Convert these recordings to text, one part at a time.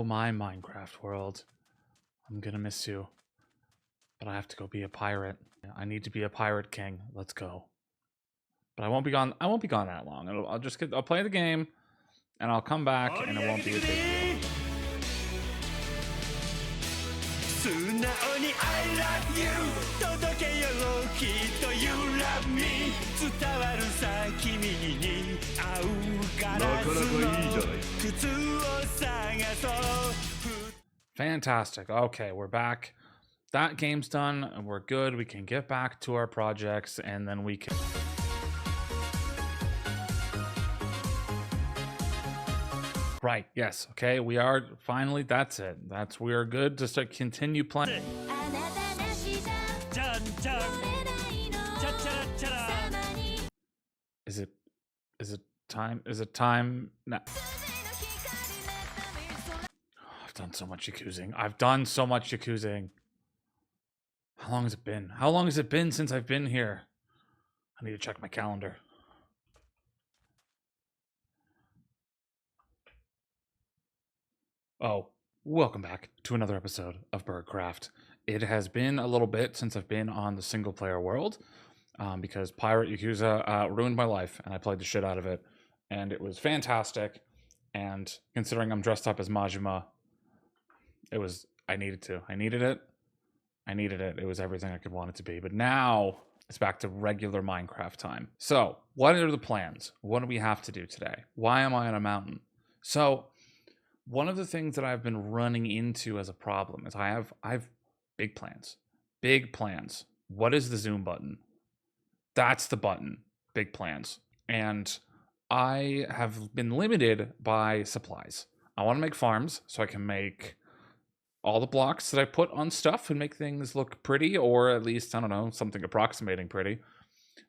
my Minecraft world. I'm gonna miss you. But I have to go be a pirate. I need to be a pirate king. Let's go. But I won't be gone. I won't be gone that long. I'll play the game, and I'll come back, and it won't be a big deal. Fantastic. Okay, we're back. That game's done, and we're good. We can get back to our projects, and then we can... Right, yes, okay, we are finally, that's it. We are good to start continue playing. Is it time? No. I've done so much yakuzaing. How long has it been? How long has it been since I've been here? I need to check my calendar. Oh, welcome back to another episode of BurgCraft. It has been a little bit since I've been on the single player world because Pirate Yakuza ruined my life and I played the shit out of it. And it was fantastic. And considering I'm dressed up as Majima, I needed it. It was everything I could want it to be. But now it's back to regular Minecraft time. So what are the plans? What do we have to do today? Why am I on a mountain? So one of the things that I've been running into as a problem is I have big plans. Big plans. What is the zoom button? That's the button. Big plans. And I have been limited by supplies. I want to make farms so I can make all the blocks that I put on stuff and make things look pretty, or at least, I don't know, something approximating pretty.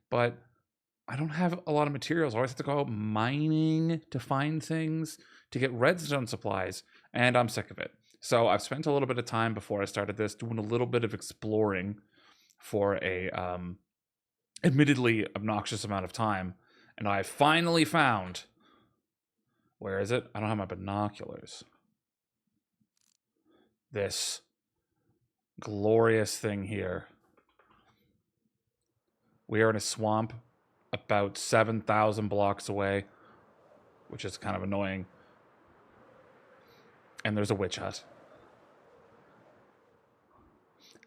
But I don't have a lot of materials. I always have to go out mining to find things, to get redstone supplies, and I'm sick of it. So I've spent a little bit of time before I started this doing a little bit of exploring for a admittedly obnoxious amount of time, and I finally found, where is it? I don't have my binoculars. This glorious thing here. We are in a swamp about 7,000 blocks away, which is kind of annoying. And there's a witch hut.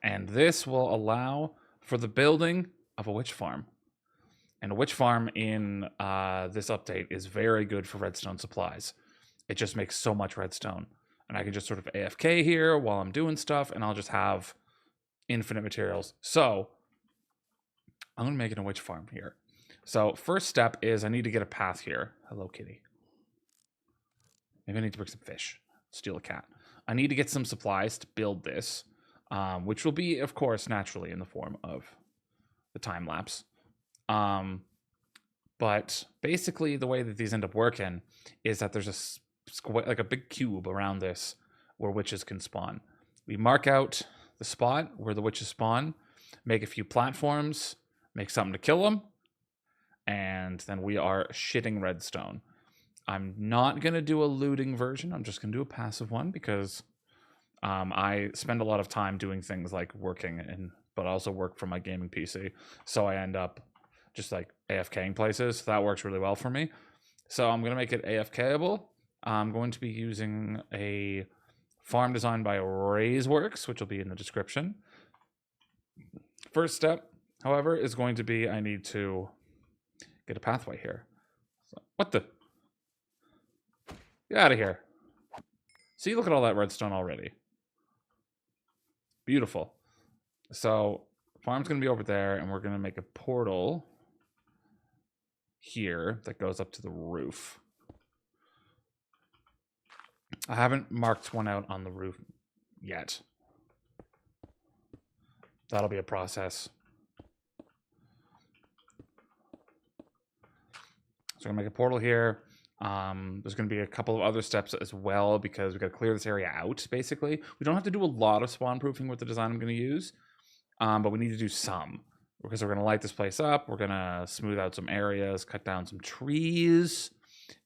And this will allow for the building of a witch farm. And a witch farm in this update is very good for redstone supplies. It just makes so much redstone. And I can just sort of AFK here while I'm doing stuff, and I'll just have infinite materials. So I'm going to make it a witch farm here. So first step is I need to get a path here. Hello, kitty. Maybe I need to bring some fish. Steal a cat. I need to get some supplies to build this, which will be, of course, naturally in the form of the time lapse. But basically the way that these end up working is that there's a like a big cube around this where witches can spawn. We mark out the spot where the witches spawn, make a few platforms, make something to kill them, and then we are shitting redstone. I'm not going to do a looting version. I'm just going to do a passive one because I spend a lot of time doing things like working, but also work from my gaming PC. So I end up just like AFKing places. So that works really well for me. So I'm going to make it AFKable. I'm going to be using a farm designed by Raiseworks, which will be in the description. First step, however, is going to be I need to get a pathway here. So, what the? Get out of here. See, look at all that redstone already. Beautiful. So farm's going to be over there, and we're going to make a portal here that goes up to the roof. I haven't marked one out on the roof yet. That'll be a process. So I'm going to make a portal here. There's going to be a couple of other steps as well because we've got to clear this area out, basically. We don't have to do a lot of spawn proofing with the design I'm going to use, but we need to do some because we're going to light this place up. We're going to smooth out some areas, cut down some trees,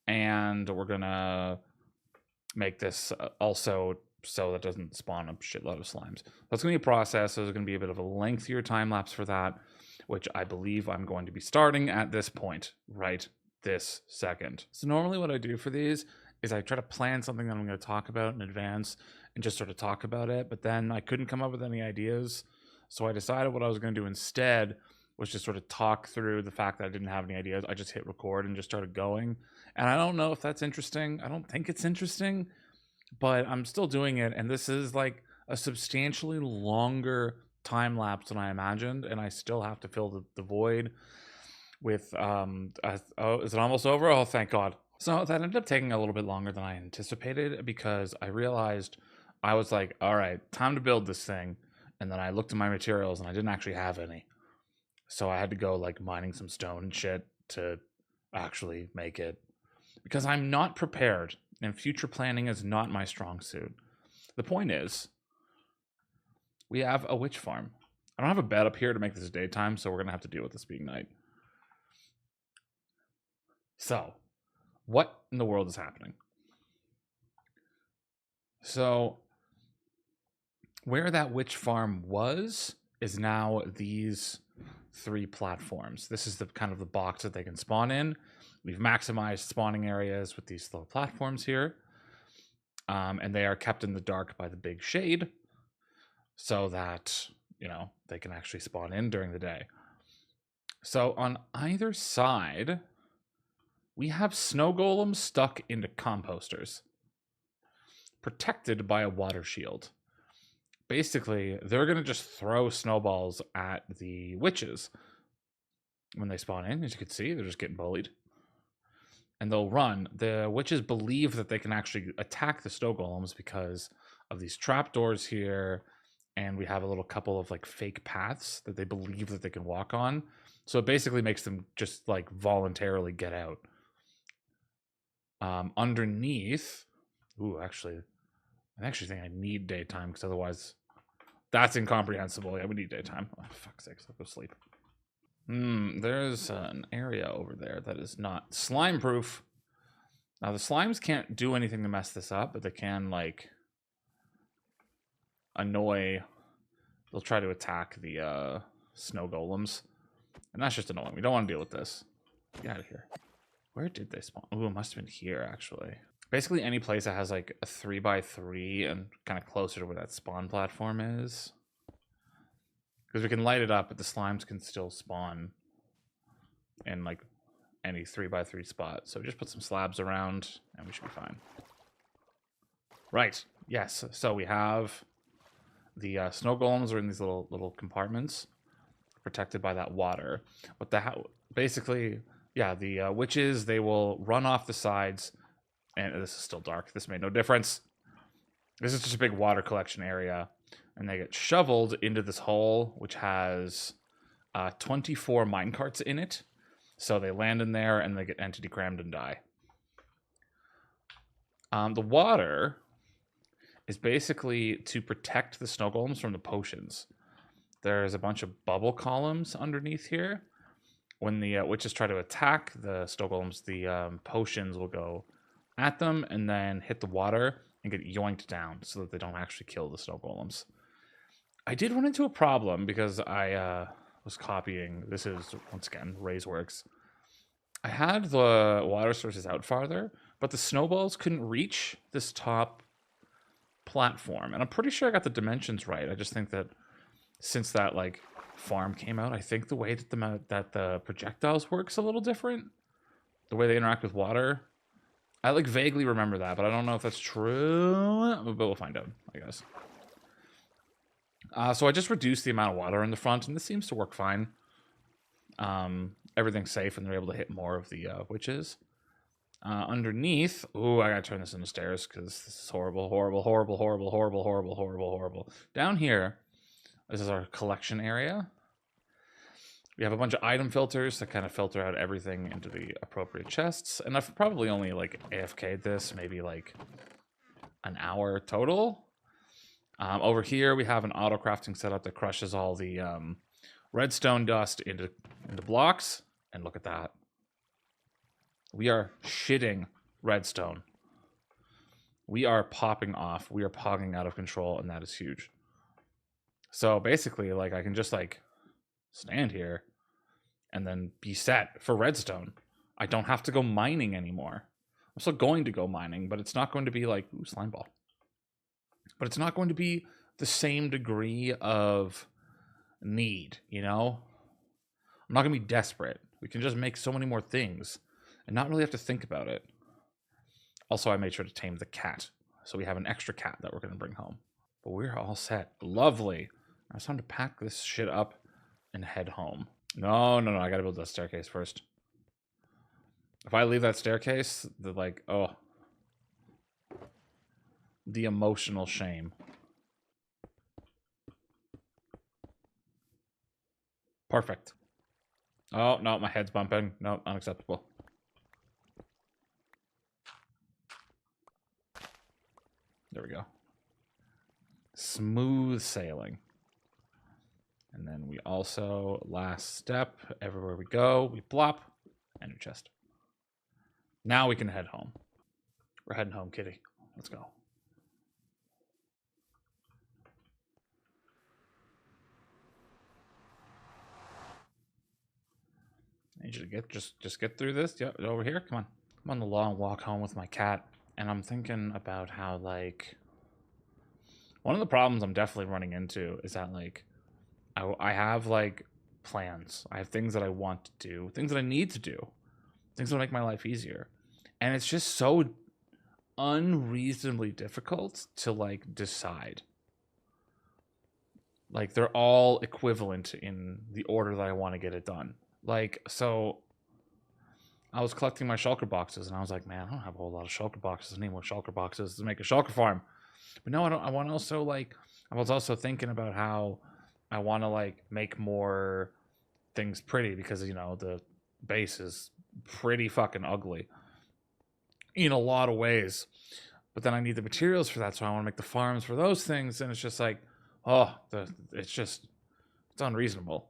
and we're going to make this also so that doesn't spawn a shitload of slimes. That's going to be a process. So there's going to be a bit of a lengthier time lapse for that, which I believe I'm going to be starting at this point, right this second. So normally what I do for these is I try to plan something that I'm going to talk about in advance and just sort of talk about it, but then I couldn't come up with any ideas. So I decided what I was going to do instead was just sort of talk through the fact that I didn't have any ideas. I just hit record and just started going. And I don't know if that's interesting. I don't think it's interesting, but I'm still doing it. And this is like a substantially longer time lapse than I imagined. And I still have to fill the void with, oh, is it almost over? Oh, thank God. So that ended up taking a little bit longer than I anticipated because I realized I was like, all right, time to build this thing. And then I looked at my materials and I didn't actually have any. So I had to go like mining some stone and shit to actually make it because I'm not prepared and future planning is not my strong suit. The point is, we have a witch farm. I don't have a bed up here to make this daytime, so we're going to have to deal with this being night. So, what in the world is happening? So, where that witch farm was is now these 3 platforms. This is the kind of the box that they can spawn in. We've maximized spawning areas with these little platforms here. And they are kept in the dark by the big shade so that, you know, they can actually spawn in during the day. So on either side, we have snow golems stuck into composters, protected by a water shield. Basically, they're going to just throw snowballs at the witches when they spawn in. As you can see, they're just getting bullied. And they'll run. The witches believe that they can actually attack the snow golems because of these trapdoors here. And we have a little couple of like fake paths that they believe that they can walk on. So it basically makes them just like voluntarily get out. Underneath, ooh, actually, I actually think I need daytime because otherwise that's incomprehensible. Yeah, we need daytime. Oh, fuck's sake, I'll go sleep. There's an area over there that is not slime proof. Now the slimes can't do anything to mess this up, but they can like annoy. They'll try to attack the snow golems, and that's just annoying. We don't want to deal with this. Get out of here. Where did they spawn? Oh, it must have been here actually. Basically any place that has like a 3x3 and kind of closer to where that spawn platform is. Because we can light it up, but the slimes can still spawn in like any 3x3 spot. So just put some slabs around and we should be fine. Right. Yes. So we have the snow golems are in these little compartments protected by that water. But basically, yeah, the witches, they will run off the sides. And this is still dark. This made no difference. This is just a big water collection area. And they get shoveled into this hole, which has 24 minecarts in it. So they land in there and they get entity crammed and die. The water is basically to protect the snow golems from the potions. There's a bunch of bubble columns underneath here. When the witches try to attack the snow golems, the potions will go at them and then hit the water and get yoinked down so that they don't actually kill the snow golems. I did run into a problem because I was copying. This is, once again, Ray's-Works. I had the water sources out farther, but the snowballs couldn't reach this top platform. And I'm pretty sure I got the dimensions right. I just think that since that like farm came out, I think the way that the projectiles works a little different. The way they interact with water. I like vaguely remember that, but I don't know if that's true. But we'll find out, I guess. So I just reduced the amount of water in the front, and this seems to work fine. Everything's safe, and they're able to hit more of the witches. Underneath, ooh, I gotta turn this into stairs because this is horrible, horrible, horrible, horrible, horrible, horrible, horrible, horrible. Down here, this is our collection area. We have a bunch of item filters that kind of filter out everything into the appropriate chests. And I've probably only like AFK'd this, maybe like an hour total. Over here, we have an auto crafting setup that crushes all the redstone dust into blocks. And look at that. We are shitting redstone. We are popping off. We are pogging out of control, and that is huge. So basically, like, I can just like stand here and then be set for redstone. I don't have to go mining anymore. I'm still going to go mining, but it's not going to be like, ooh, slime ball. But it's not going to be the same degree of need, you know? I'm not going to be desperate. We can just make so many more things and not really have to think about it. Also, I made sure to tame the cat. So we have an extra cat that we're going to bring home. But we're all set. Lovely. Now it's time to pack this shit up and head home. No, I gotta build that staircase first. If I leave that staircase, the emotional shame. Perfect. Oh, no, my head's bumping. No, unacceptable. There we go. Smooth sailing. And then we also, last step, everywhere we go, we plop, ender chest. Now we can head home. We're heading home, kitty. Let's go. I need you to just get through this. Yep, over here. Come on. I'm on the long walk home with my cat, and I'm thinking about how, like, one of the problems I'm definitely running into is that, like, I have, like, plans. I have things that I want to do, things that I need to do, things that make my life easier. And it's just so unreasonably difficult to, like, decide. Like, they're all equivalent in the order that I want to get it done. Like, so I was collecting my shulker boxes, and I was like, man, I don't have a whole lot of shulker boxes. I need more shulker boxes to make a shulker farm. But no, I don't. I want to also, like, I was also thinking about how I want to, like, make more things pretty because, you know, the base is pretty fucking ugly in a lot of ways. But then I need the materials for that, so I want to make the farms for those things, and it's just like, it's unreasonable.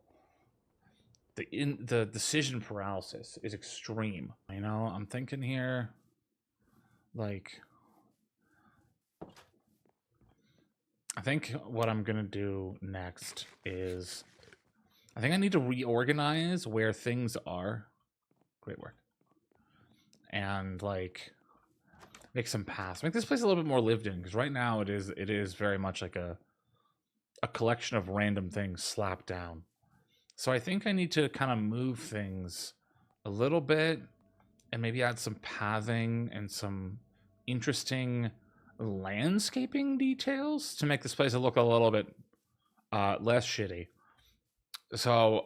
The decision paralysis is extreme. You know, I'm thinking here, like, I think what I'm gonna do next is, I think I need to reorganize where things are. Great work. And, like, make some paths. Make this place a little bit more lived in, because right now it is very much like a collection of random things slapped down. So I think I need to kind of move things a little bit and maybe add some pathing and some interesting landscaping details to make this place look a little bit less shitty. So,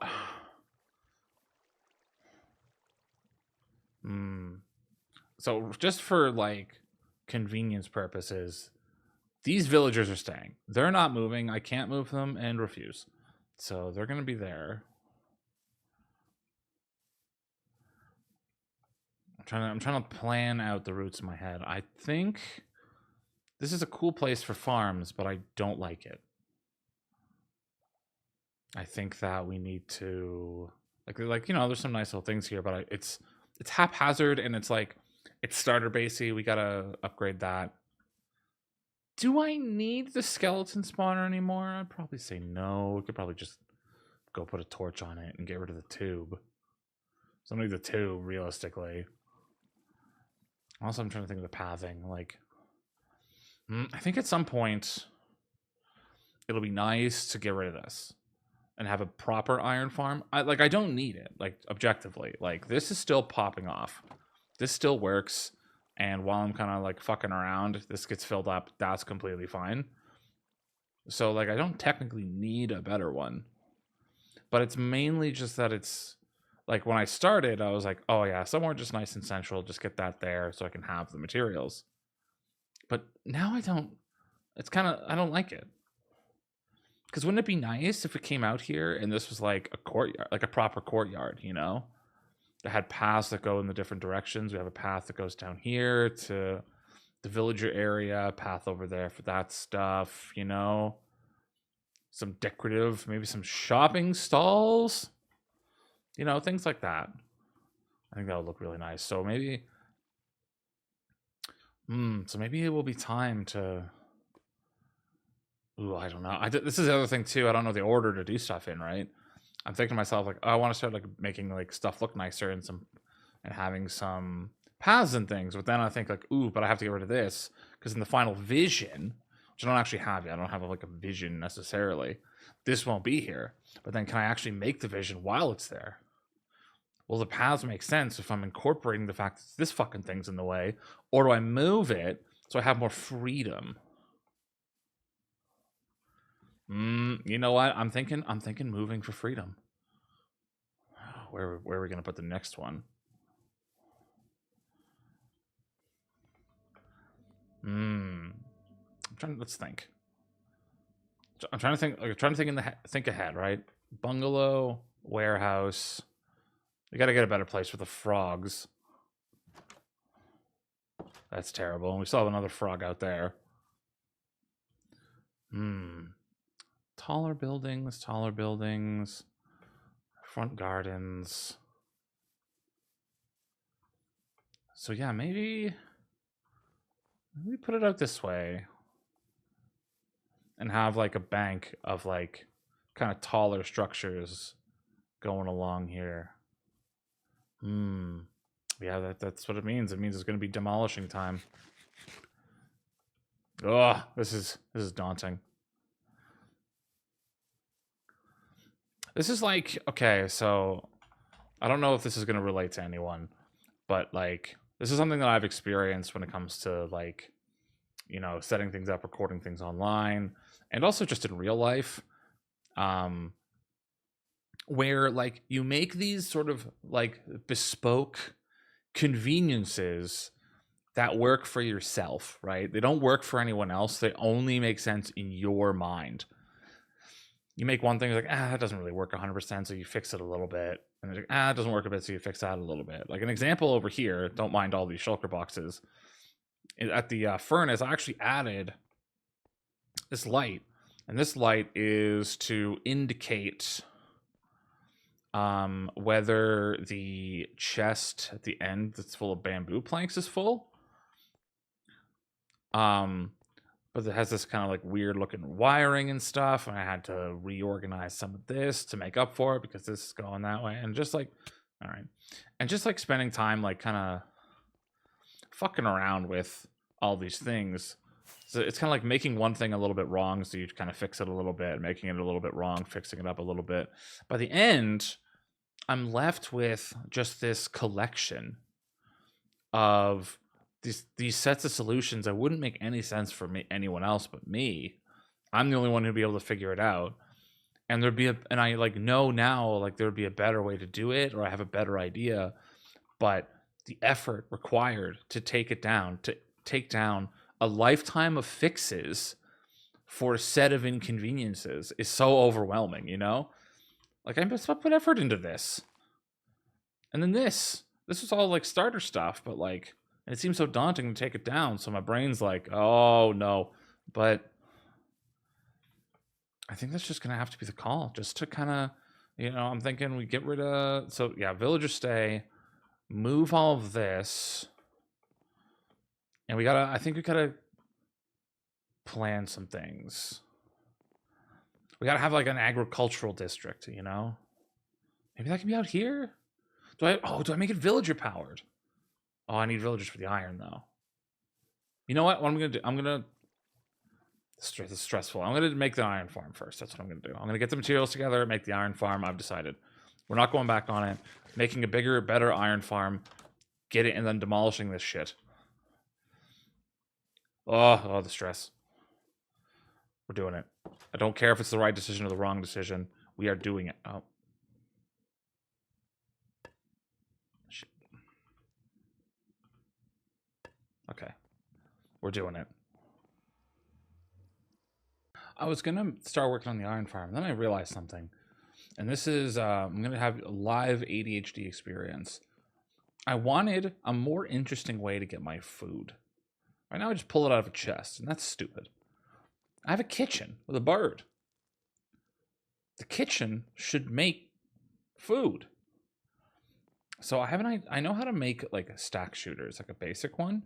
so just for, like, convenience purposes, these villagers are staying. They're not moving. I can't move them and refuse. So they're going to be there. I'm trying to plan out the routes in my head. I think this is a cool place for farms, but I don't like it. I think that we need to, like, you know, there's some nice little things here, but it's haphazard, and it's like, it's starter basey. We gotta upgrade that. Do I need the skeleton spawner anymore? I'd probably say no. We could probably just go put a torch on it and get rid of the tube. So I don't need the tube, realistically. Also, I'm trying to think of the pathing. Like, I think at some point it'll be nice to get rid of this and have a proper iron farm. I don't need it, like, objectively. Like, this is still popping off. This still works. And while I'm kind of, like, fucking around, this gets filled up. That's completely fine. So, like, I don't technically need a better one. But it's mainly just that it's, like, when I started, I was like, oh yeah, somewhere just nice and central. Just get that there so I can have the materials. But now I don't. It's kind of, I don't like it. Because wouldn't it be nice if we came out here and this was like a courtyard, like a proper courtyard, you know? That had paths that go in the different directions. We have a path that goes down here to the villager area, path over there for that stuff, you know? Some decorative, maybe some shopping stalls, you know, things like that. I think that would look really nice. So maybe, So maybe it will be time to... Ooh, I don't know. This is the other thing too. I don't know the order to do stuff in, right? I'm thinking to myself like, oh, I want to start like making like stuff look nicer and having some paths and things. But then I think like, ooh, but I have to get rid of this because in the final vision, which I don't actually have yet, I don't have like a vision necessarily. This won't be here. But then can I actually make the vision while it's there? Well, the paths make sense if I'm incorporating the fact that this fucking thing's in the way, or do I move it so I have more freedom? You know what? I'm thinking moving for freedom. Where are we gonna put the next one? Let's think. I'm trying to think. Like, I'm trying to think ahead, right? Bungalow, warehouse. We got to get a better place for the frogs. That's terrible. We still have another frog out there. Taller buildings, front gardens. So yeah, maybe put it out this way and have like a bank of like kind of taller structures going along here. Yeah, that's what it means. It means it's going to be demolishing time. Oh, this is daunting. This is like, okay, so I don't know if this is going to relate to anyone, but like this is something that I've experienced when it comes to like, you know, setting things up, recording things online, and also just in real life. Where like you make these sort of like bespoke conveniences that work for yourself, right? They don't work for anyone else. They only make sense in your mind. You make one thing like, that doesn't really work 100%, so you fix it a little bit. And like, it doesn't work a bit, so you fix that a little bit. Like an example over here, don't mind all these shulker boxes. At the furnace, I actually added this light. And this light is to indicate whether the chest at the end that's full of bamboo planks is full. But it has this kind of like weird looking wiring and stuff, and I had to reorganize some of this to make up for it because this is going that way. And just like, all right, and just like spending time like kind of fucking around with all these things. So it's kind of like making one thing a little bit wrong, so you kind of fix it a little bit, making it a little bit wrong, fixing it up a little bit. By the end, I'm left with just this collection of these sets of solutions that wouldn't make any sense for anyone else but me. I'm the only one who'd be able to figure it out. And and I like know now like there would be a better way to do it, or I have a better idea, but the effort required to take down a lifetime of fixes for a set of inconveniences is so overwhelming, you know? Like I must put effort into this. And then this was all like starter stuff, but like, and it seems so daunting to take it down. So my brain's like, oh no. But I think that's just going to have to be the call, just to kind of, you know, I'm thinking we get rid of, so yeah, villager stay, move all of this. And I think we gotta plan some things. We gotta have like an agricultural district, you know? Maybe that can be out here? Do I make it villager powered? Oh, I need villagers for the iron though. You know what? What I'm gonna do? This is stressful. I'm gonna make the iron farm first. That's what I'm gonna do. I'm gonna get the materials together, make the iron farm. I've decided. We're not going back on it. Making a bigger, better iron farm, get it, and then demolishing this shit. Oh, the stress. We're doing it. I don't care if it's the right decision or the wrong decision. We are doing it. Oh. Shit. Okay. We're doing it. I was going to start working on the iron farm, and then I realized something. And this is, I'm going to have a live ADHD experience. I wanted a more interesting way to get my food. Right now I just pull it out of a chest, and that's stupid. I have a kitchen with a bird. The kitchen should make food. So I know how to make like a stack shooter. It's like a basic one.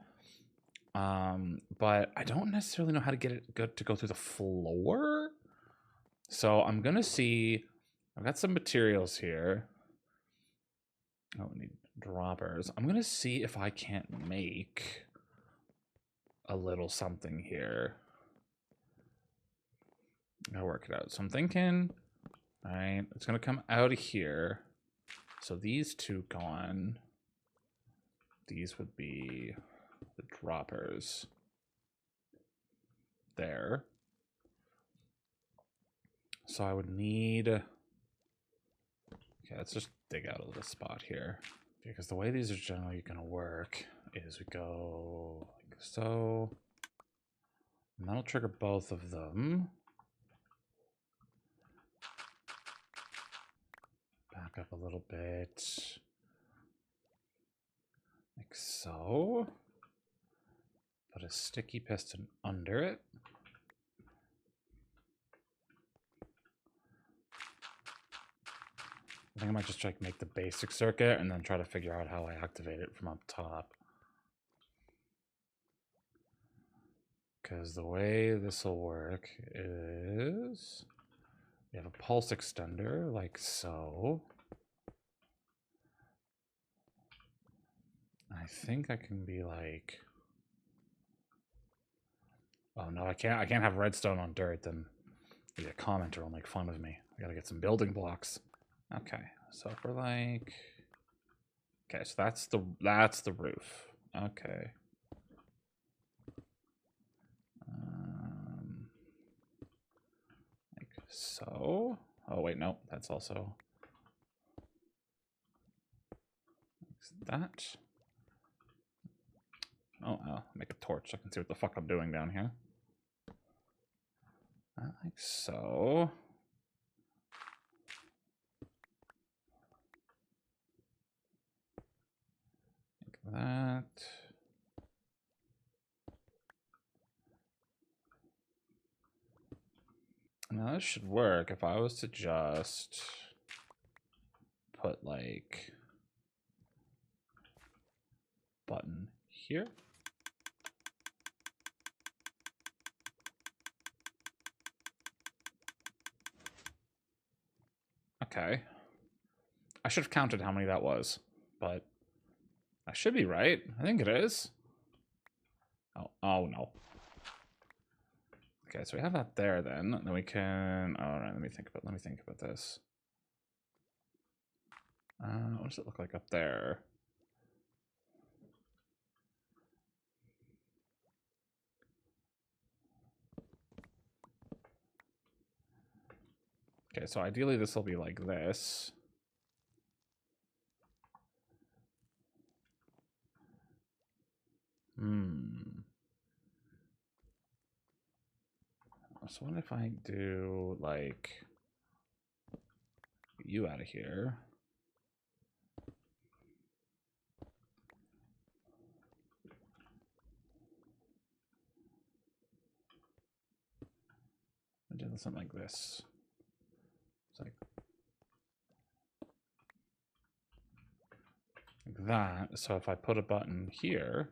But I don't necessarily know how to get it good to go through the floor. So I'm gonna see. I've got some materials here. Oh, we need droppers. I'm gonna see if I can't make a little something here. I'll work it out. So I'm thinking, all right, it's gonna come out of here. So these two gone. These would be the droppers there. So I would need, okay, let's just dig out a little spot here. Because the way these are generally gonna work is we go like so. And that'll trigger both of them. Back up a little bit. Like so. Put a sticky piston under it. I think I might just try to make the basic circuit and then try to figure out how I activate it from up top. Because the way this will work is you have a pulse extender like so. I think I can be like, oh no, I can't have redstone on dirt, then maybe a commenter will make fun of me. I gotta get some building blocks. Okay, so if we're like, okay, so that's the roof. Okay. Like so. Oh wait, no, that's also like that. Oh, I'll make a torch so I can see what the fuck I'm doing down here. Like so. Like that. Now this should work if I was to just put like button here. Okay. I should have counted how many that was, but I should be right. I think it is. Oh no. Okay, so we have that there then. Then we can, all right, let me think about this. What does it look like up there? Okay, so ideally this will be like this. So what if I do like you out of here? I do something like this. It's like that. So if I put a button here,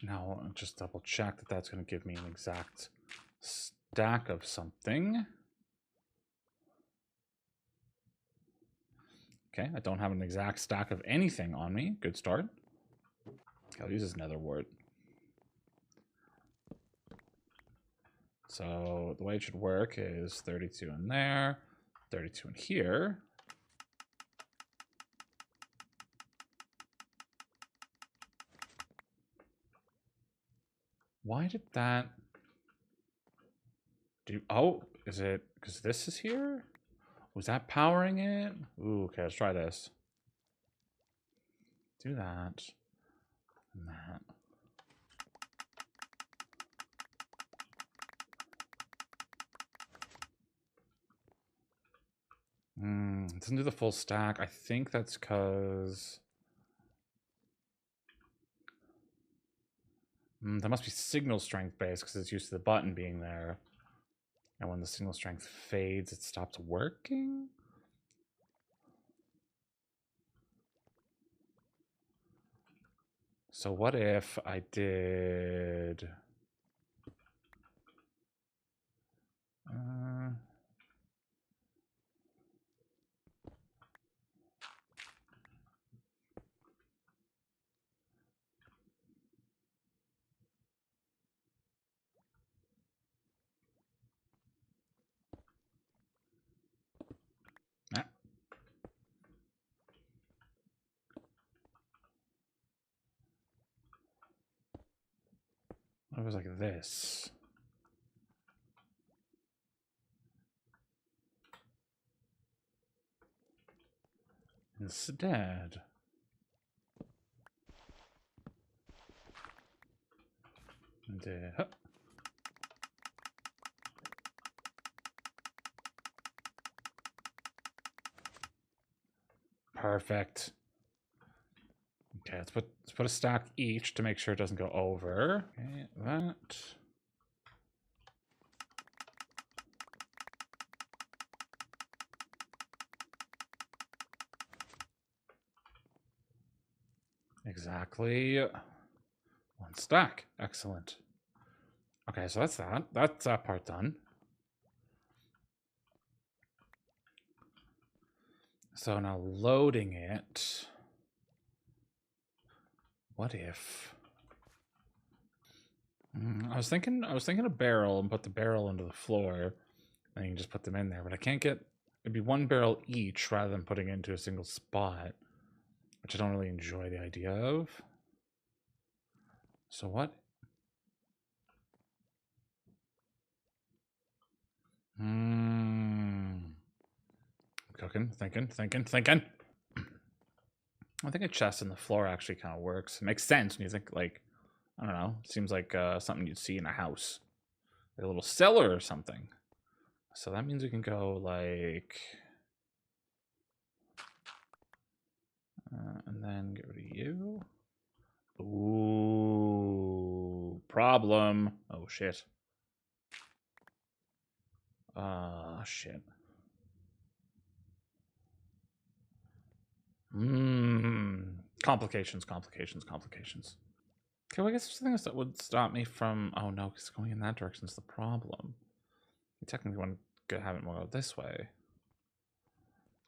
now I'll just double check that that's going to give me an exact stack of something. Okay, I don't have an exact stack of anything on me. Good start. I'll use this nether wart. So the way it should work is 32 in there, 32 in here. Why did that do? Oh, is it because this is here? Was that powering it? Ooh, okay, let's try this. Do that. And that. It doesn't do the full stack. I think that's because that must be signal strength based because it's used to the button being there. And when the signal strength fades, it stops working? So what if I did... It was like this. Instead. And, perfect. Okay, let's put a stack each to make sure it doesn't go over. Okay, that. Exactly. One stack. Excellent. Okay, so that's that. That's that part done. So now loading it. What if? I was thinking a barrel and put the barrel into the floor, and you can just put them in there. But I can't get. It'd be one barrel each rather than putting it into a single spot, which I don't really enjoy the idea of. So what? Cooking, thinking. I think a chest in the floor actually kind of works. It makes sense when you think, like, I don't know. It seems like something you'd see in a house. Like a little cellar or something. So that means we can go, like... and then get rid of you. Ooh, problem. Oh, shit. Shit. Complications. Okay, well, I guess there's things that would stop me from... Oh, no, because going in that direction is the problem. We technically want to have it more go this way.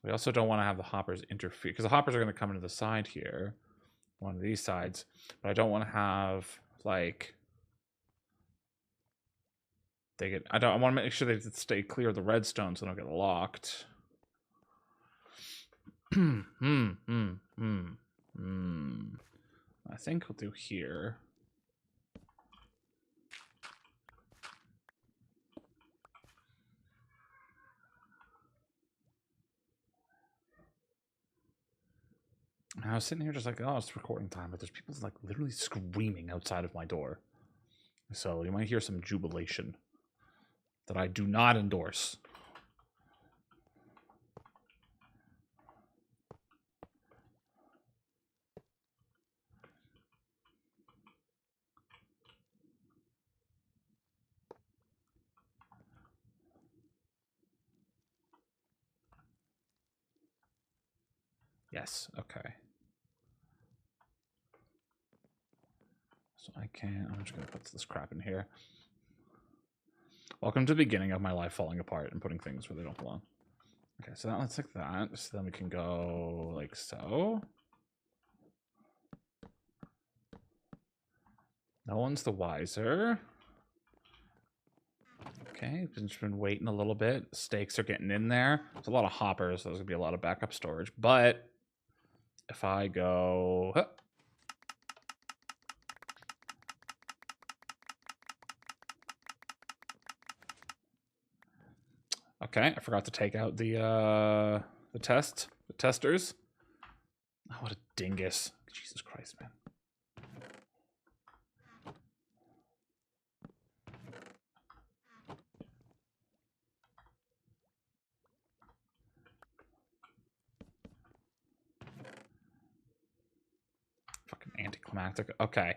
We also don't want to have the hoppers interfere, because the hoppers are going to come into the side here, one of these sides, but I don't want to have, like... I want to make sure they stay clear of the redstone so they don't get locked. I think we'll do here. And I was sitting here just like, oh, it's recording time, but there's people like literally screaming outside of my door. So you might hear some jubilation that I do not endorse. Yes, okay. So I'm just gonna put this crap in here. Welcome to the beginning of my life falling apart and putting things where they don't belong. Okay, so that looks like that. So then we can go like so. No one's the wiser. Okay, just been waiting a little bit. Stakes are getting in there. There's a lot of hoppers, so there's gonna be a lot of backup storage. But if I go... Huh. Okay, I forgot to take out the testers. Oh, what a dingus. Jesus Christ, man. Fucking anticlimactic. Okay.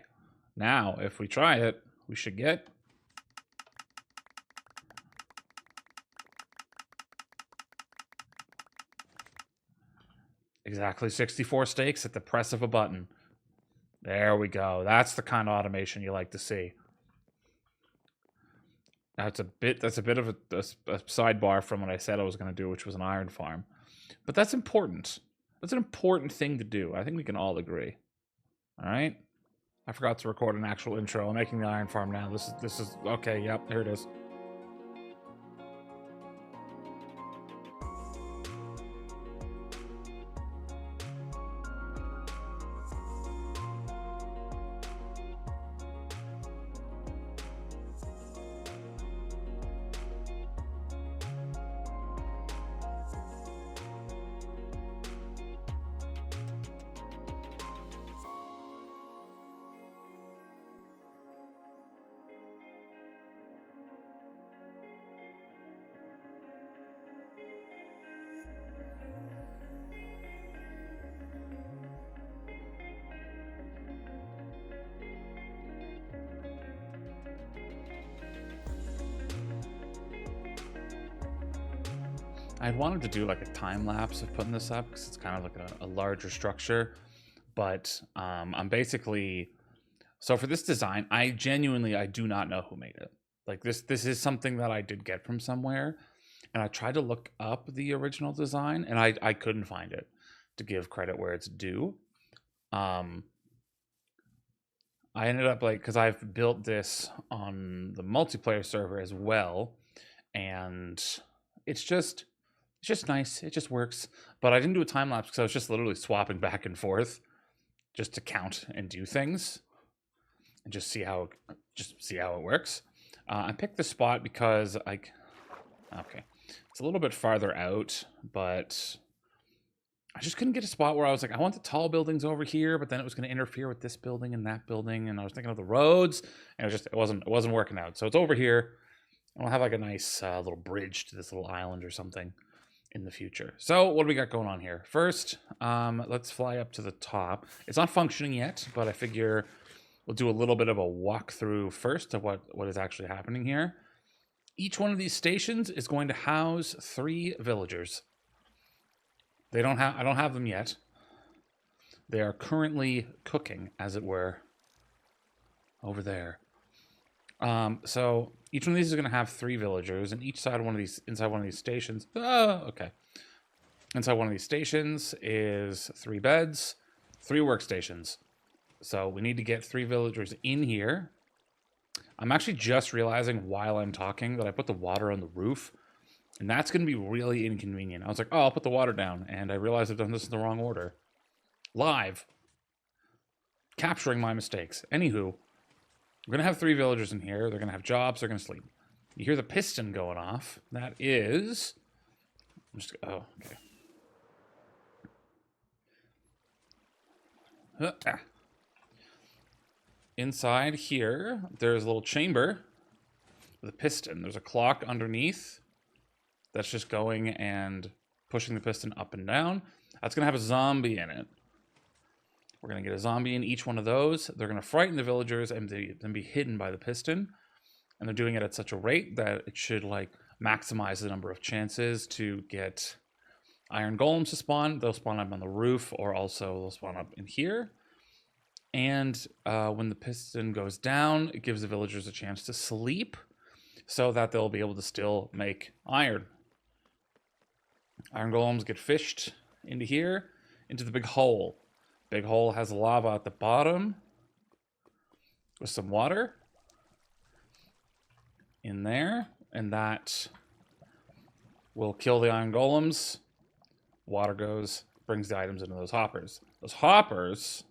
Now, if we try it, we should get... Exactly 64 steaks at the press of a button. There we go. That's the kind of automation you like to see. That's a bit of a sidebar from what I said I was going to do, which was an iron farm. But that's important. That's an important thing to do. I think we can all agree. All right? I forgot to record an actual intro. I'm making the iron farm now. This is okay, yep, here it is. I wanted to do like a time lapse of putting this up because it's kind of like a larger structure, but I'm basically, so for this design, I do not know who made it. Like this is something that I did get from somewhere, and I tried to look up the original design, and I couldn't find it, to give credit where it's due. I ended up because I've built this on the multiplayer server as well, and it's just nice. It just works. But I didn't do a time lapse because I was just literally swapping back and forth just to count and do things and just see how it works. I picked this spot because okay, it's a little bit farther out, but I just couldn't get a spot where I was like, I want the tall buildings over here, but then it was going to interfere with this building and that building, and I was thinking of the roads, and it wasn't working out. So it's over here, and we'll have like a nice little bridge to this little island or something in the future. So what do we got going on here? First, let's fly up to the top. It's not functioning yet, but I figure we'll do a little bit of a walkthrough first of what is actually happening here. Each one of these stations is going to house 3 villagers. I don't have them yet. They are currently cooking, as it were, over there. So each one of these is going to have 3 villagers, and inside one of these stations. Inside one of these stations is 3 beds, 3 workstations. So we need to get 3 villagers in here. I'm actually just realizing while I'm talking that I put the water on the roof, and that's going to be really inconvenient. I was like, oh, I'll put the water down, and I realized I've done this in the wrong order. Live. Capturing my mistakes. Anywho, we're going to have 3 villagers in here. They're going to have jobs. They're going to sleep. You hear the piston going off. That is... oh, okay. Inside here, there's a little chamber with a piston. There's a clock underneath that's just going and pushing the piston up and down. That's going to have a zombie in it. We're going to get a zombie in each one of those. They're going to frighten the villagers and then be hidden by the piston. And they're doing it at such a rate that it should maximize the number of chances to get iron golems to spawn. They'll spawn up on the roof, or also they'll spawn up in here. And when the piston goes down, it gives the villagers a chance to sleep so that they'll be able to still make iron. Iron golems get fished into here, into the big hole. Big hole has lava at the bottom with some water in there, and that will kill the iron golems. Water goes, brings the items into those hoppers. Those hoppers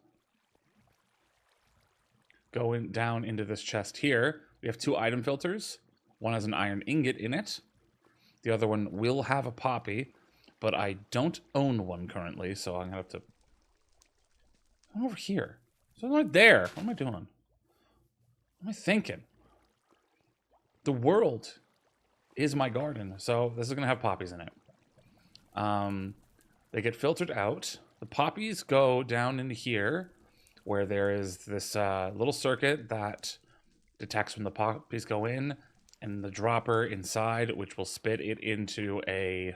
go down into this chest here. We have 2 item filters. One has an iron ingot in it. The other one will have a poppy, but I don't own one currently, so I'm gonna have to... I'm over here. So I'm right there. What am I doing? What am I thinking? The world is my garden, so this is gonna have poppies in it. They get filtered out. The poppies go down into here, where there is this little circuit that detects when the poppies go in, and the dropper inside, which will spit it into a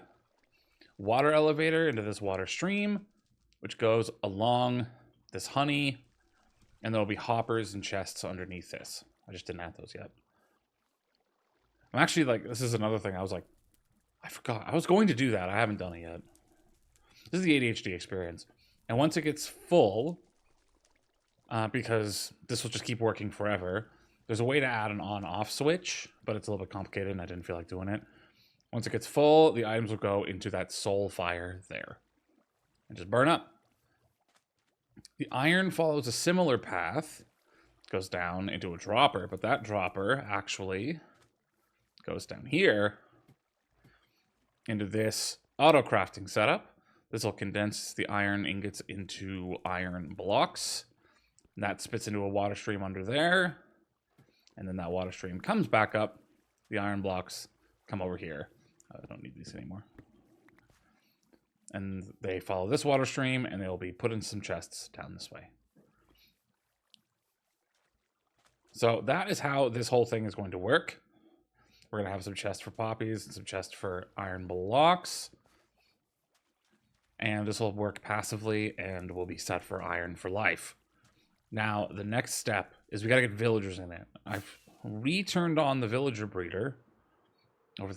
water elevator, into this water stream. which goes along this honey, and there'll be hoppers and chests underneath this. I just didn't add those yet. I'm actually like, this is another thing. I was like, I forgot. I was going to do that. I haven't done it yet. This is the ADHD experience. And once it gets full, because this will just keep working forever, there's a way to add an on-off switch, but it's a little bit complicated and I didn't feel like doing it. Once it gets full, the items will go into that soul fire there and just burn up. The iron follows a similar path, goes down into a dropper, but that dropper actually goes down here into this auto crafting setup. This will condense the iron ingots into iron blocks. And that spits into a water stream under there. And then that water stream comes back up. The iron blocks come over here. I don't need these anymore. And they follow this water stream, and they'll be put in some chests down this way. So that is how this whole thing is going to work. We're going to have some chests for poppies and some chests for iron blocks. And this will work passively and will be set for iron for life. Now, the next step is we got to get villagers in it. I've returned on the villager breeder.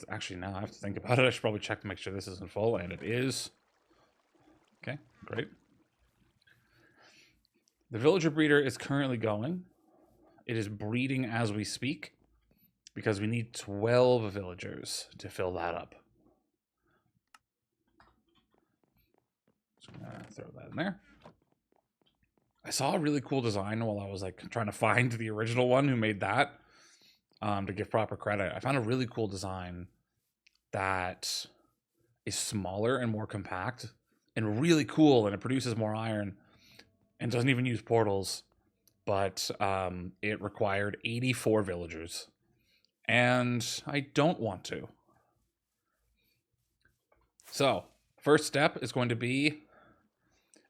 Actually, now I have to think about it. I should probably check to make sure this isn't full, and it is. Okay, great. The villager breeder is currently going. It is breeding as we speak because we need 12 villagers to fill that up. So I'm gonna throw that in there. I saw a really cool design while I was like trying to find the original one who made that to give proper credit. I found a really cool design that is smaller and more compact and really cool, and it produces more iron and doesn't even use portals, but it required 84 villagers, and I don't want to. So first step is going to be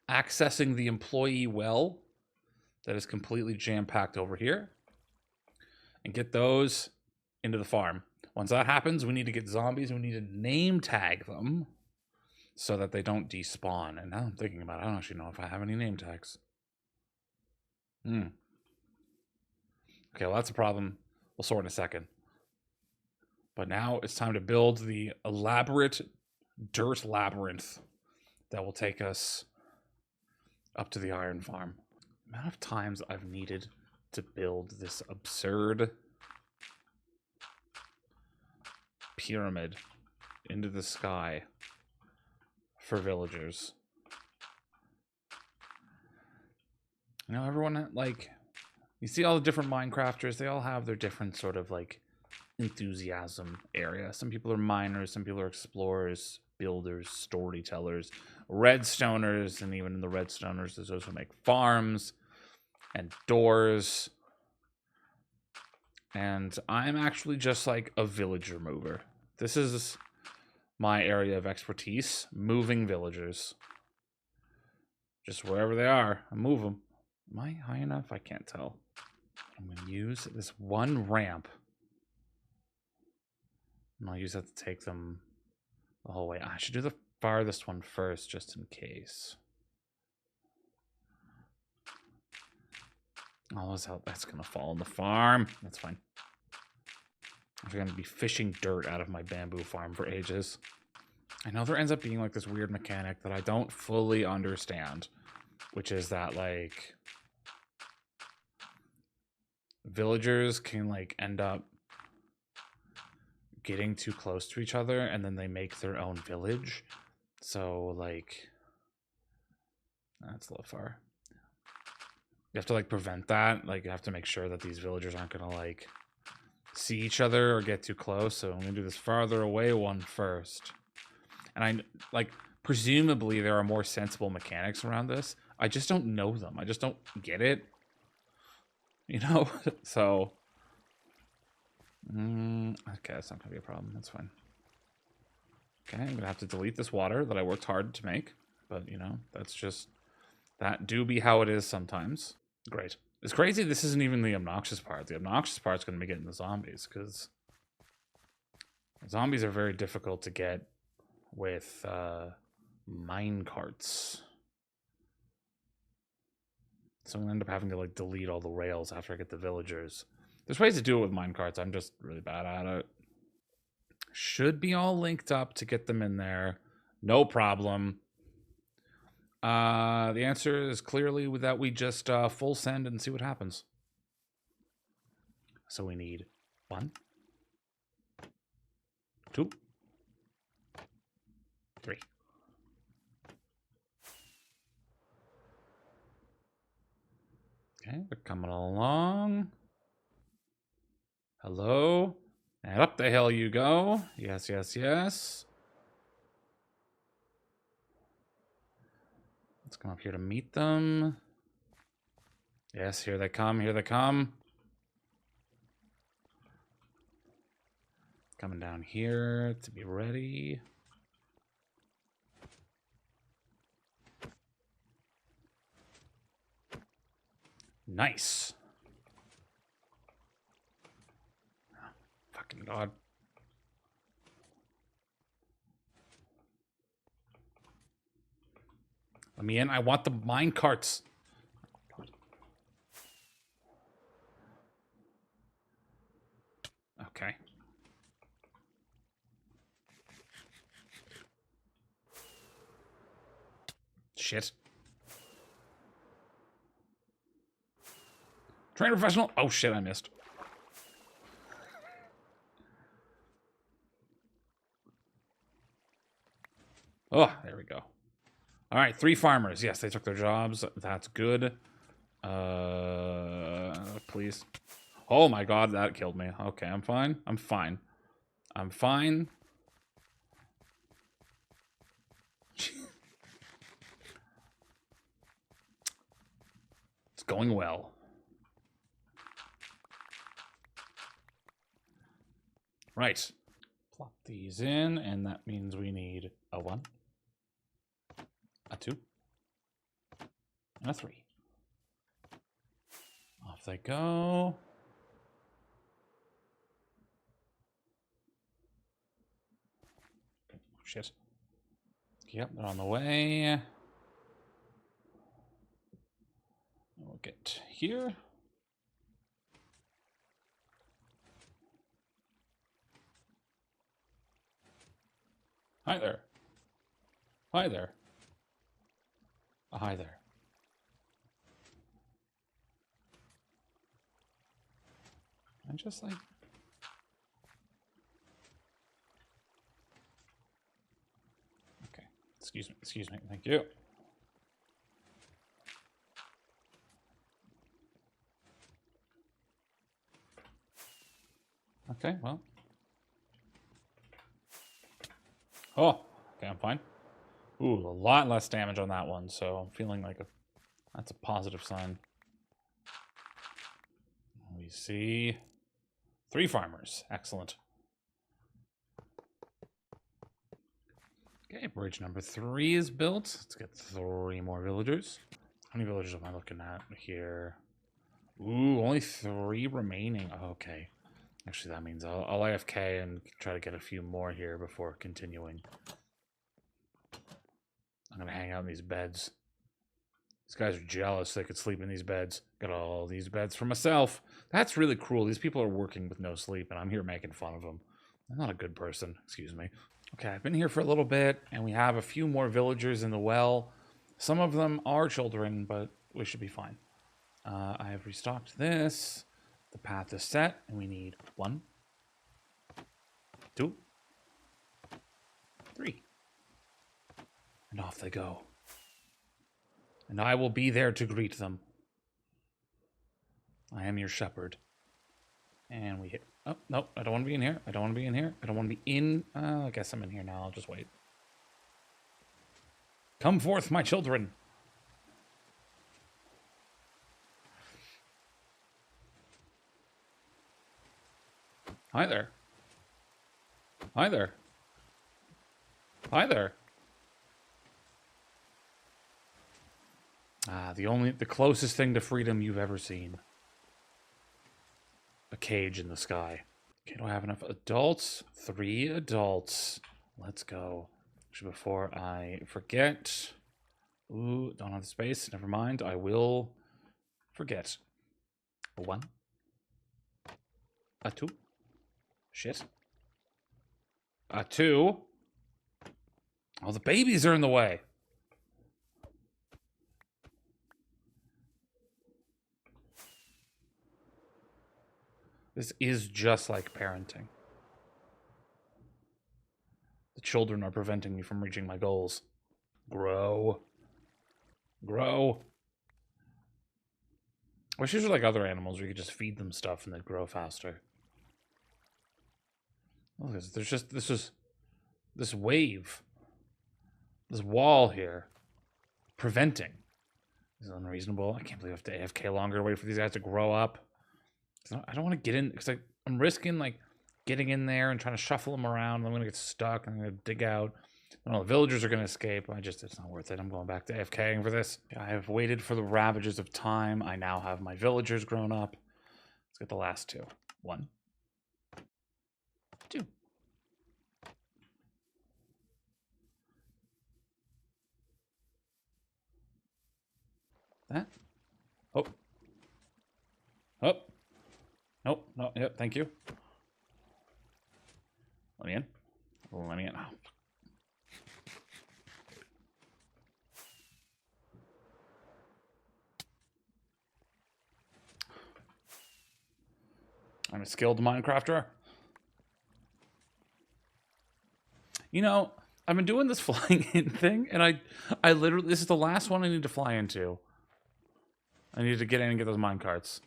accessing the employee well that is completely jam-packed over here and get those into the farm. Once that happens, we need to get zombies and we need to name tag them so that they don't despawn. And now I'm thinking about it, I don't actually know if I have any name tags. Okay, well, that's a problem. We'll sort in a second. But now it's time to build the elaborate dirt labyrinth that will take us up to the iron farm. The amount of times I've needed to build this absurd pyramid into the sky for villagers. You know, everyone, like, you see all the different Minecrafters, they all have their different sort of, like, enthusiasm area. Some people are miners, some people are explorers, builders, storytellers, redstoners, and even in the redstoners, there's those who make farms and doors. And I'm actually just like a villager mover. This is my area of expertise, moving villagers. Just wherever they are, I move them. Am I high enough? I can't tell. I'm going to use this one ramp. And I'll use that to take them the whole way. I should do the farthest one first, just in case. Oh, that's going to fall in the farm. That's fine. I'm going to be fishing dirt out of my bamboo farm for ages. I know there ends up being like this weird mechanic that I don't fully understand, which is that like villagers can like end up getting too close to each other and then they make their own village. So like that's a little far. You have to like prevent that. Like you have to make sure that these villagers aren't gonna like see each other or get too close. So I'm gonna do this farther away one first. And I like presumably there are more sensible mechanics around this. I just don't know them. I just don't get it. You know? So okay, that's not gonna be a problem. That's fine. Okay, I'm gonna have to delete this water that I worked hard to make, but you know, that's just that do be how it is sometimes. Great. It's crazy this isn't even the obnoxious part. The obnoxious part's gonna be getting the zombies, because zombies are very difficult to get with mine carts. So I'm gonna end up having to like delete all the rails after I get the villagers. There's ways to do it with minecarts. I'm just really bad at it. Should be all linked up to get them in there. No problem. The answer is clearly that we just full send and see what happens. So we need 1, 2, 3. Okay, they're coming along. Hello. And up the hill you go. Yes, yes, yes. Let's come up here to meet them. Yes, here they come, here they come. Coming down here to be ready. Nice. Oh, fucking God. Let me in. I want the mine carts. Okay. Shit. Train professional. Oh shit, I missed. Oh, there we go. All right, 3 farmers. Yes, they took their jobs. That's good. Please. Oh my God, that killed me. Okay, I'm fine. I'm fine. I'm fine. It's going well. Right. Plop these in, and that means we need a 1, a 2, and a 3. Off they go. Oh, shit. Yep, they're on the way. We'll get here. Hi there. Hi there. Hi there. I'm just like... Okay. Excuse me. Excuse me. Thank you. Okay, well. Oh, okay, I'm fine. Ooh, a lot less damage on that one, so I'm feeling like that's a positive sign. We see 3 farmers. Excellent. Okay, bridge number 3 is built. Let's get 3 more villagers. How many villagers am I looking at here? Ooh, only 3 remaining. Okay. Actually, that means I'll AFK and try to get a few more here before continuing. I'm going to hang out in these beds. These guys are jealous they could sleep in these beds. Got all these beds for myself. That's really cruel. These people are working with no sleep, and I'm here making fun of them. I'm not a good person. Excuse me. Okay, I've been here for a little bit, and we have a few more villagers in the well. Some of them are children, but we should be fine. I have restocked this. The path is set, and we need 1, 2, 3. And off they go. And I will be there to greet them. I am your shepherd. And we hit... Oh, no, I don't want to be in here. I don't want to be in here. I don't want to be in... I guess I'm in here now. I'll just wait. Come forth, my children. Hi there. Hi there. Hi there. The closest thing to freedom you've ever seen. A cage in the sky. Okay, do I have enough adults? 3 adults. Let's go. Actually, before I forget... Ooh, don't have the space. Never mind. I will Forget. A 1. A 2. Shit. A 2. Oh, the babies are in the way. This is just like parenting. The children are preventing me from reaching my goals. Grow. Grow. I wish these were like other animals where you could just feed them stuff and they'd grow faster. Look, there's just this wave, this wall here, preventing. This is unreasonable. I can't believe I have to AFK longer to wait for these guys to grow up. I don't want to get in because I'm risking like getting in there and trying to shuffle them around. I'm gonna get stuck. I'm gonna dig out. The villagers are gonna escape. It's not worth it. I'm going back to AFKing for this. I have waited for the ravages of time. I now have my villagers grown up. Let's get the last 2. 1, 2. That. Oh. Oh. Nope. No. Yep. Thank you. Let me in. Let me in. Oh. I'm a skilled Minecrafter. You know, I've been doing this flying in thing, and I literally, this is the last one I need to fly into. I need to get in and get those minecarts.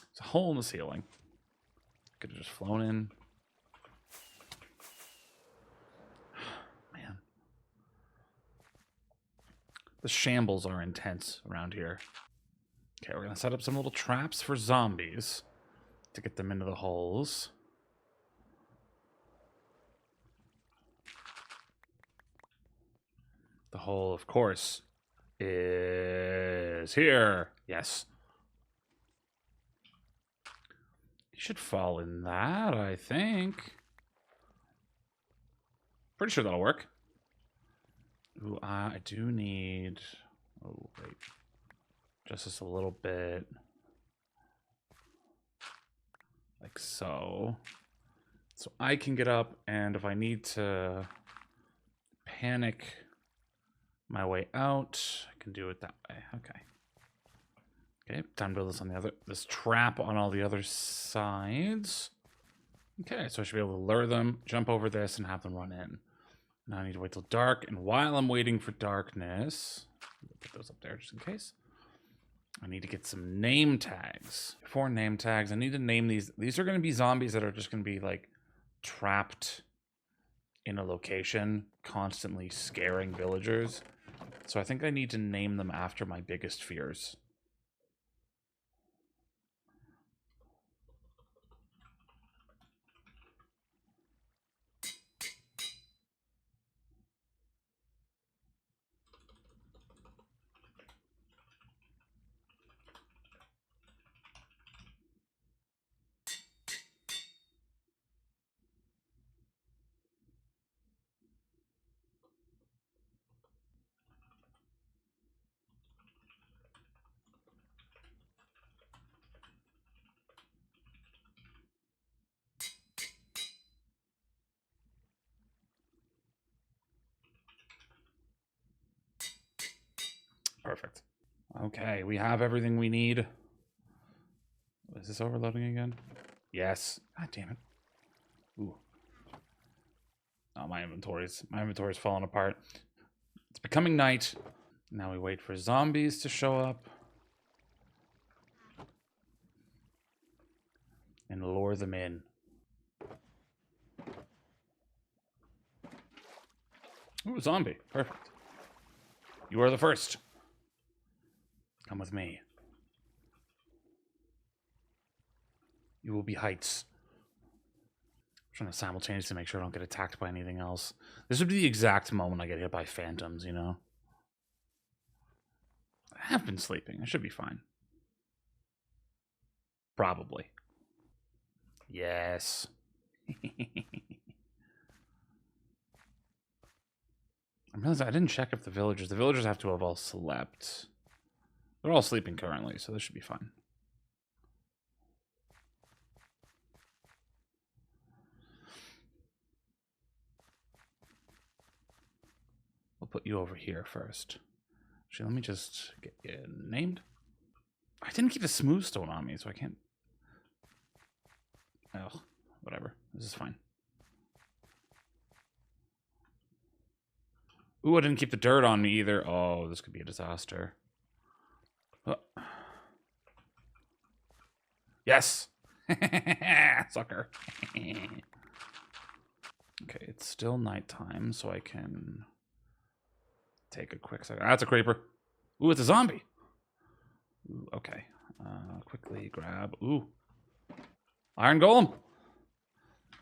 There's a hole in the ceiling. Could have just flown in. Man. The shambles are intense around here. Okay, we're going to set up some little traps for zombies to get them into the holes. The hole, of course, is here. Yes. You should fall in that, I think. Pretty sure that'll work. Ooh, I do need... Oh, wait. Just a little bit. Like so. So I can get up, and if I need to panic my way out, I can do it that way. Okay. Okay, time to build this on this trap on all the other sides. Okay, so I should be able to lure them, jump over this, and have them run in. Now I need to wait till dark, and while I'm waiting for darkness, put those up there just in case. I need to get some name tags. Before name tags, I need to name these. These are going to be zombies that are just going to be like trapped in a location, constantly scaring villagers. So I think I need to name them after my biggest fears. Perfect. Okay, we have everything we need. Is this overloading again? Yes. God damn it. Ooh. Oh, my inventory's falling apart. It's becoming night. Now we wait for zombies to show up. And lure them in. Ooh, zombie. Perfect. You are the first. Come with me. You will be heights. I'm trying to simultaneously make sure I don't get attacked by anything else. This would be the exact moment I get hit by phantoms, you know? I have been sleeping. I should be fine. Probably. Yes. I'm realizing I didn't check if the villagers have to have all slept. They're all sleeping currently, so this should be fine. We'll put you over here first. Actually, let me just get you named. I didn't keep the smooth stone on me, so I can't... Oh, whatever. This is fine. Ooh, I didn't keep the dirt on me either. Oh, this could be a disaster. Oh. Yes! Sucker. Okay, it's still nighttime, so I can take a quick second. That's a creeper. Ooh, it's a zombie. Ooh, okay. Quickly grab. Ooh. Iron golem.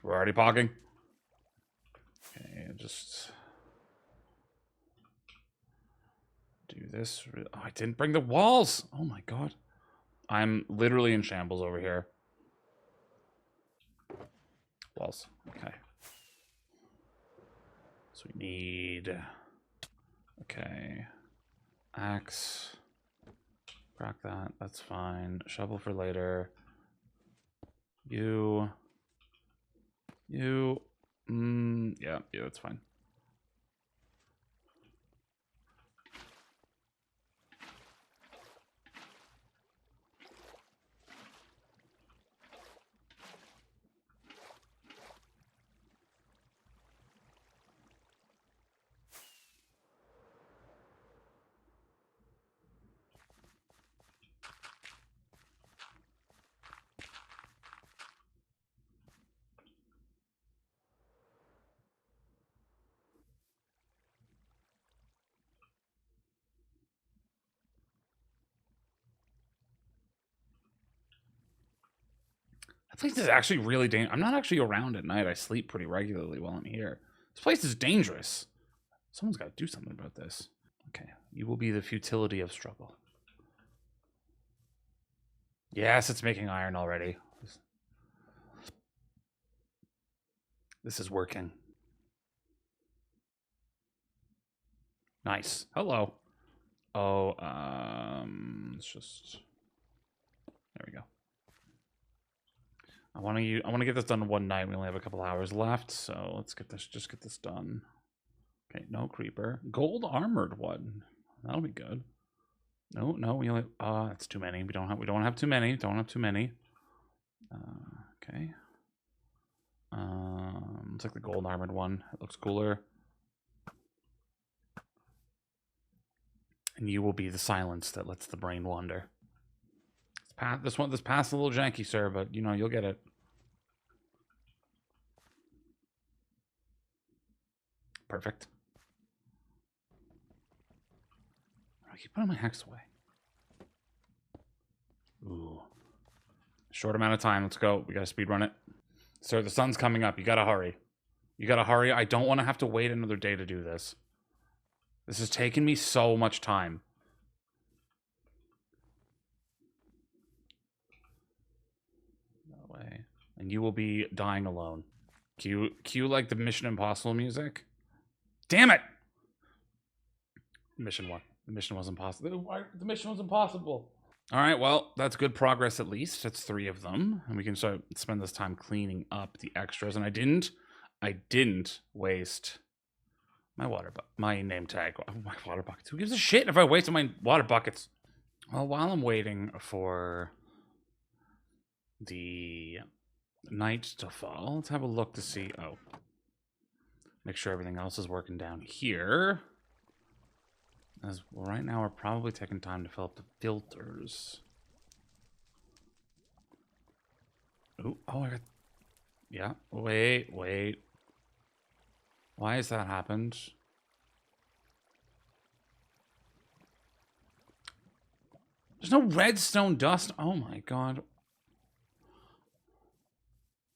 We're already pogging. Okay, just do this. Oh, I didn't bring the walls. Oh my god. I'm literally in shambles over here. Walls. Okay. So we need... Okay. Axe. Crack that. That's fine. Shovel for later. You. Yeah, that's fine. This place is actually really dangerous. I'm not actually around at night. I sleep pretty regularly while I'm here. This place is dangerous. Someone's got to do something about this. Okay, you will be the futility of struggle. Yes, it's making iron already. This is working. Nice. Hello. Oh, it's just... There we go. I want to get this done in one night. We only have a couple hours left, so let's get this. Just get this done. Okay, no creeper. Gold armored one. That'll be good. No, we only. That's too many. We don't have too many. Don't have too many. Okay. It's like the gold armored one. It looks cooler. And you will be the silence that lets the brain wander. This path's a little janky, sir, but you know you'll get it. Perfect. I keep putting my hex away. Ooh. Short amount of time. Let's go. We gotta speed run it. Sir, the sun's coming up. You gotta hurry. You gotta hurry. I don't want to have to wait another day to do this. This has taken me so much time. That way. And you will be dying alone. Cue like the Mission Impossible music. Damn it! Mission 1. The mission was impossible. The mission was impossible. All right, well, that's good progress at least. That's 3 of them. And we can spend this time cleaning up the extras. And I didn't waste my name tag. My water buckets. Who gives a shit if I wasted my water buckets? Well, while I'm waiting for the night to fall, let's have a look to see. Oh. Make sure everything else is working down here. As well, right now we're probably taking time to fill up the filters. Ooh, oh, I got... Yeah, wait. Why has that happened? There's no redstone dust. Oh my god.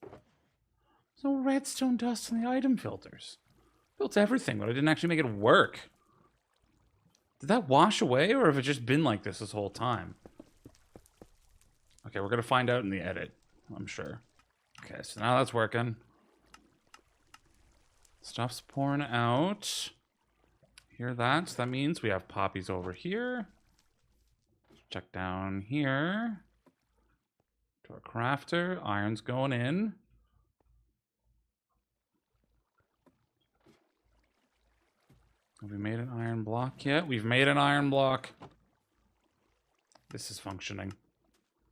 There's no redstone dust in the item filters. Built everything, but I didn't actually make it work. Did that wash away, or have it just been like this whole time? Okay, we're gonna find out in the edit, I'm sure. Okay, so now that's working. Stuff's pouring out. Hear that? That means we have poppies over here. Check down here. To our crafter. Iron's going in. Have we made an iron block yet? We've made an iron block. This is functioning.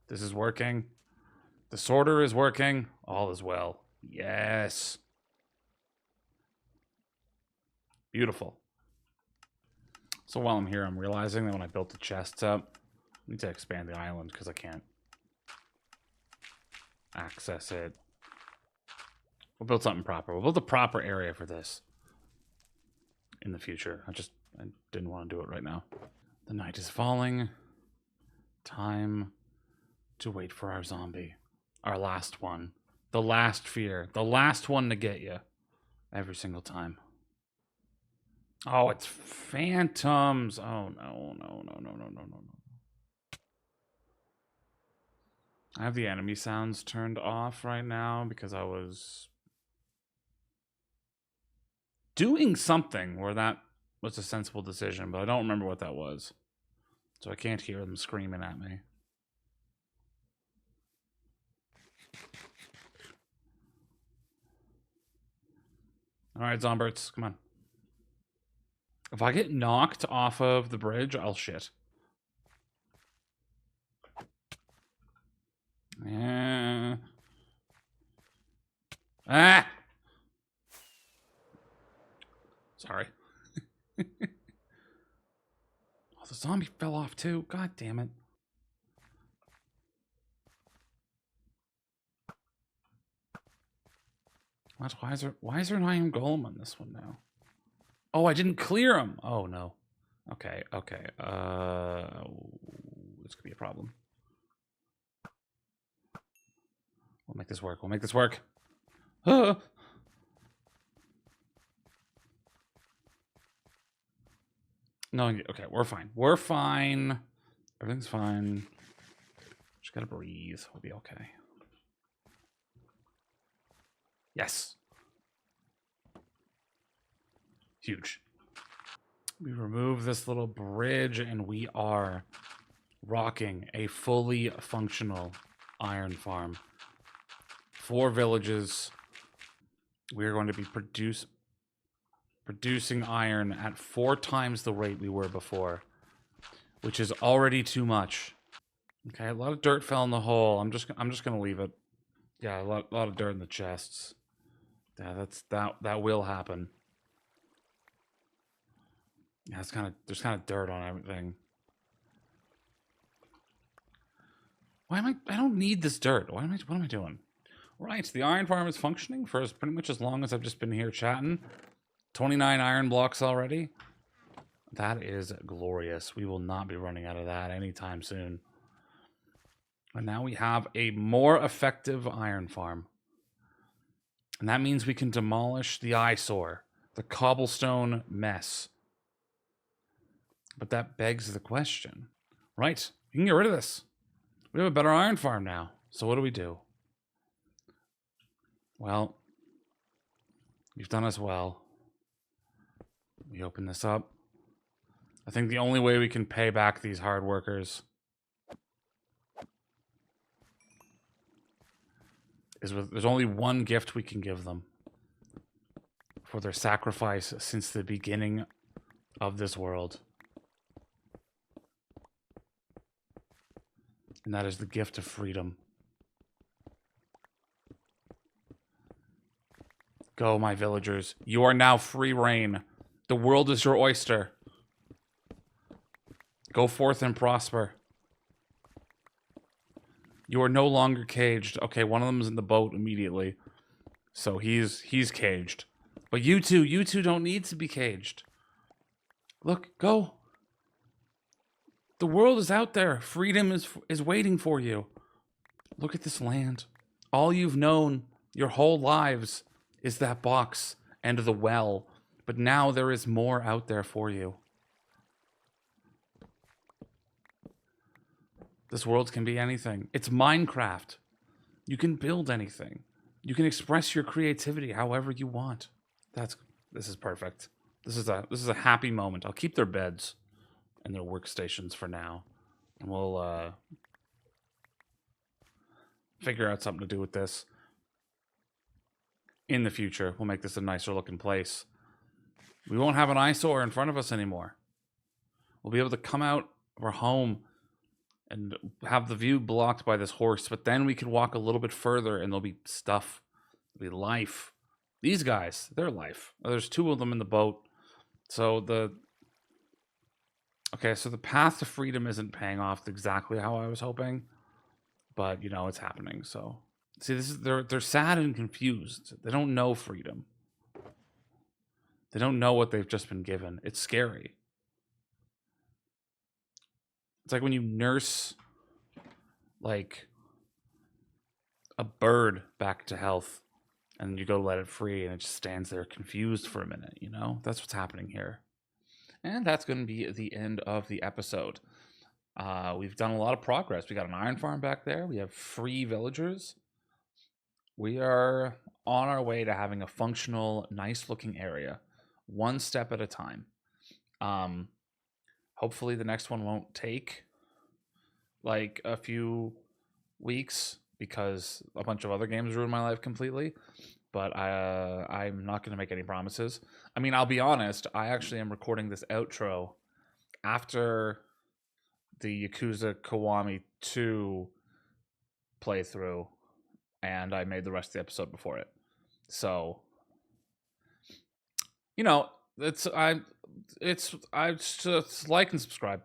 This is working. The sorter is working. All is well. Yes. Beautiful. So while I'm here, I'm realizing that when I built the chests up, I need to expand the island because I can't access it. We'll build something proper. We'll build a proper area for this in the future. I didn't want to do it right now. The night is falling. Time to wait for our zombie. Our last one. The last fear. The last one to get you. Every single time. Oh, it's phantoms. Oh, no. I have the enemy sounds turned off right now because I was doing something where that was a sensible decision, but I don't remember what that was. So I can't hear them screaming at me. All right, Zomberts, come on. If I get knocked off of the bridge, I'll shit. Yeah. Ah! Sorry. Oh, the zombie fell off too. God damn it. What? Why is there an iron golem on this one now? Oh, I didn't clear him. Oh no. Okay. This could be a problem. We'll make this work. Ah! No, okay, we're fine. Everything's fine. Just gotta breathe. We'll be okay. Yes. Huge. We remove this little bridge and we are rocking a fully functional iron farm. 4 villages. We are going to be producing iron at 4 times the rate we were before, which is already too much. Okay, a lot of dirt fell in the hole. I'm just gonna leave it. Yeah, a lot of dirt in the chests. Yeah, that will happen. Yeah, there's kind of dirt on everything. I don't need this dirt. What am I doing? Right, the iron farm is functioning for pretty much as long as I've just been here chatting. 29 iron blocks already. That is glorious. We will not be running out of that anytime soon. And now we have a more effective iron farm. And that means we can demolish the eyesore, the cobblestone mess. But that begs the question. Right, you can get rid of this. We have a better iron farm now. So what do? Well, you've done us well. We open this up. I think the only way we can pay back these hard workers is there's only one gift we can give them for their sacrifice since the beginning of this world. And that is the gift of freedom. Go, my villagers. You are now free reign. The world is your oyster. Go forth and prosper. You are no longer caged. Okay, one of them is in the boat immediately. So he's caged. But you two don't need to be caged. Look, go. The world is out there. Freedom is waiting for you. Look at this land. All you've known your whole lives is that box and the well. But now there is more out there for you. This world can be anything. It's Minecraft. You can build anything. You can express your creativity however you want. This is perfect. This is a happy moment. I'll keep their beds and their workstations for now, and we'll figure out something to do with this in the future. We'll make this a nicer looking place. We won't have an eyesore in front of us anymore. We'll be able to come out of our home and have the view blocked by this horse, but then we can walk a little bit further and there'll be stuff. There'll be life. These guys, they're life. There's two of them in the boat. So the path to freedom isn't paying off exactly how I was hoping, but it's happening. So see, they're sad and confused. They don't know freedom. They don't know what they've just been given. It's scary. It's like when you nurse like a bird back to health and you go let it free and it just stands there confused for a minute, That's what's happening here. And that's going to be the end of the episode. We've done a lot of progress. We got an iron farm back there. We have free villagers. We are on our way to having a functional, nice-looking area, one step at a time. Hopefully the next one won't take like a few weeks because a bunch of other games ruined my life completely. But I'm not going to make any promises. I mean, I'll be honest. I actually am recording this outro after the Yakuza Kiwami 2 playthrough, and I made the rest of the episode before it. So, it's just like and subscribe.